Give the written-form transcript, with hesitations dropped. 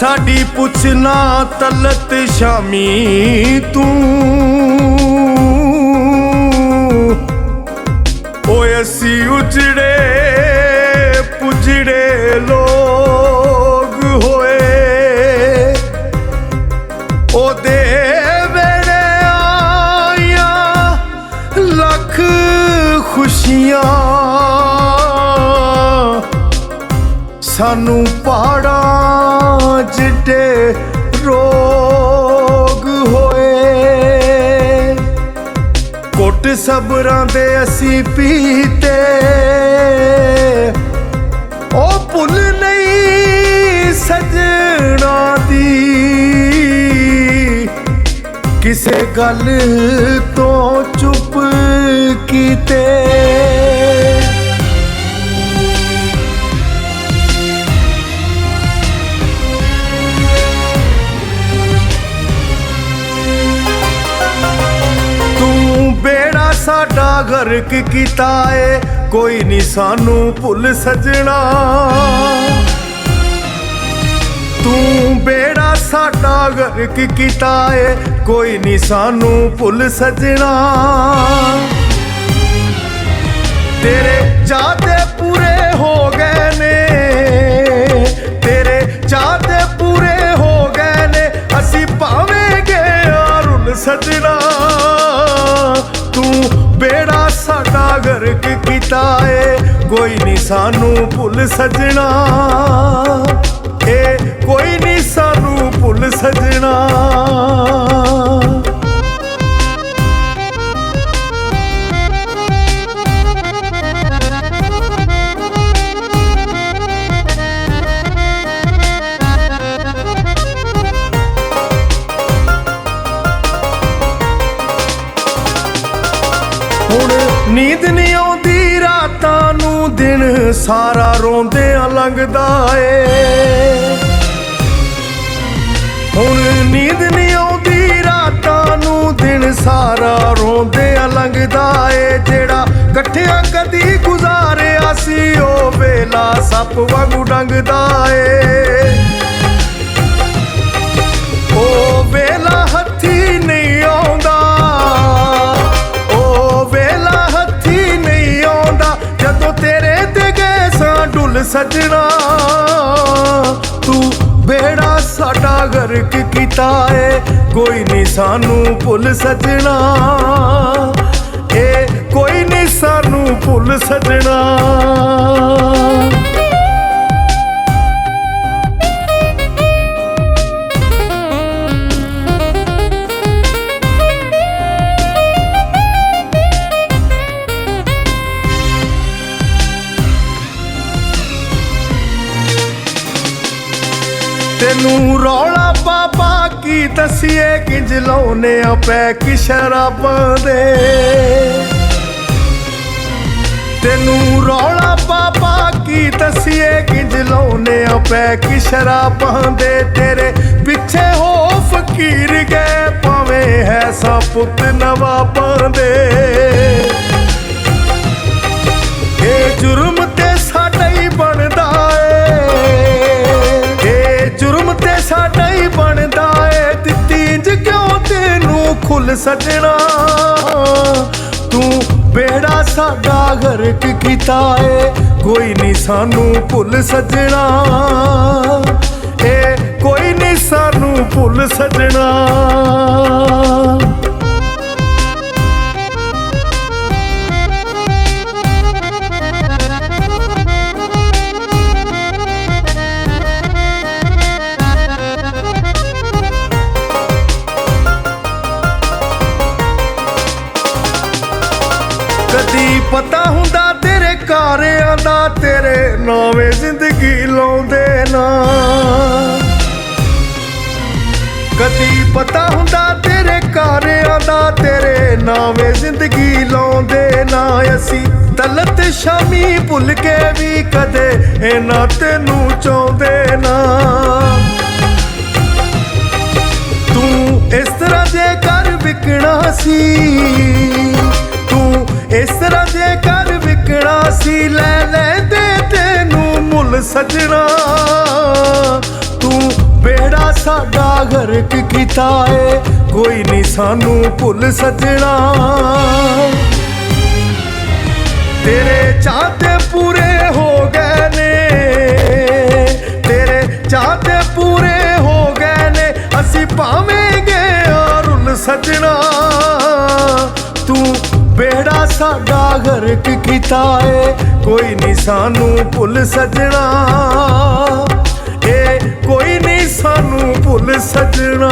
साडी पुछना तलत शामी तू ओए असी उजड़े पुजड़े लोग होए ओ दे वेड़े आया लख खुशियां सानू पहाड़ा जिड्डे रोग होए घुट सबरां दे असी पीते ओ भुल नहीं सजना दी किसे गल तो चुप कीते साडा गर्क कीता है कोई नहीं सानू भुल सजना तू बेड़ा साडा गर्क कीता है कोई नहीं सानू भुल सजना तेरे चाहते पूरे हो गए ने तेरे चाहते पूरे हो गए ने असी पावेंगे रुल सजना तू बेड़ा साडा गर्क कीता है कोई नहीं सानू भुल सजना ए कोई नहीं सानू भुल सजना नींद नहीं आउंदी रातां नू दिन सारा रोंदियां लंघदा ए हुण नींद नहीं आउंदी रातां नू दिन सारा रोंदियां लंघदा ए जेड़ा कट्ठियां कदी गुजारिया सी ओ वेला सप वांगू डंगदा ए ओ वेला हत्थी नहीं आउंदा जदों तेरे ते गए सां डुल सजना तू बेड़ा साडा गर्क कीता है कोई नहीं सानू भुल सजना ए कोई नहीं सानू भुल सजना तेनू रौला पापा की दसिए किंज लाउने पैक शराबां दे तेनू रौला पापा की दसिए किंज लाउने पैक शराबां दे तेरे पिछे हो फकीर गए भावें है सा पुत नवाबां दे ए जुर्म ते साडा ही बनदा जुर्म ते साडा ही बनदा है दित्ती इंज क्यों तेनू खुल सजना तू बेड़ा साडा गर्क कीता है कोई नहीं सानू भुल सजना ए कोई नहीं सानू भुल सजना कदी पता हुंदा तेरे कारियां दा तेरे नावे जिंदगी लाउंदे ना कदी पता हुंदा तेरे कारियां दा तेरे नावे जिंदगी लाउंदे ना असी तलत शामी भुल के भी कदे इना तेनू चाहुंदे ना तू इस तरह दे कर विकना सी तू इस तरह दे कर विकना सी ले दे तेनू मुल सजना तू साडा गर्क कीता ए कोई नहीं सानू भुल सजना। तेरे चाहते पूरे हो गए ने, तेरे चाहते पूरे हो गए ने, असी पावेंगे रुल सजना। तू बेड़ा साडा गर्क कीता ए कोई नहीं सानू भुल सजना। ए कोई नहीं सानू भुल सजना।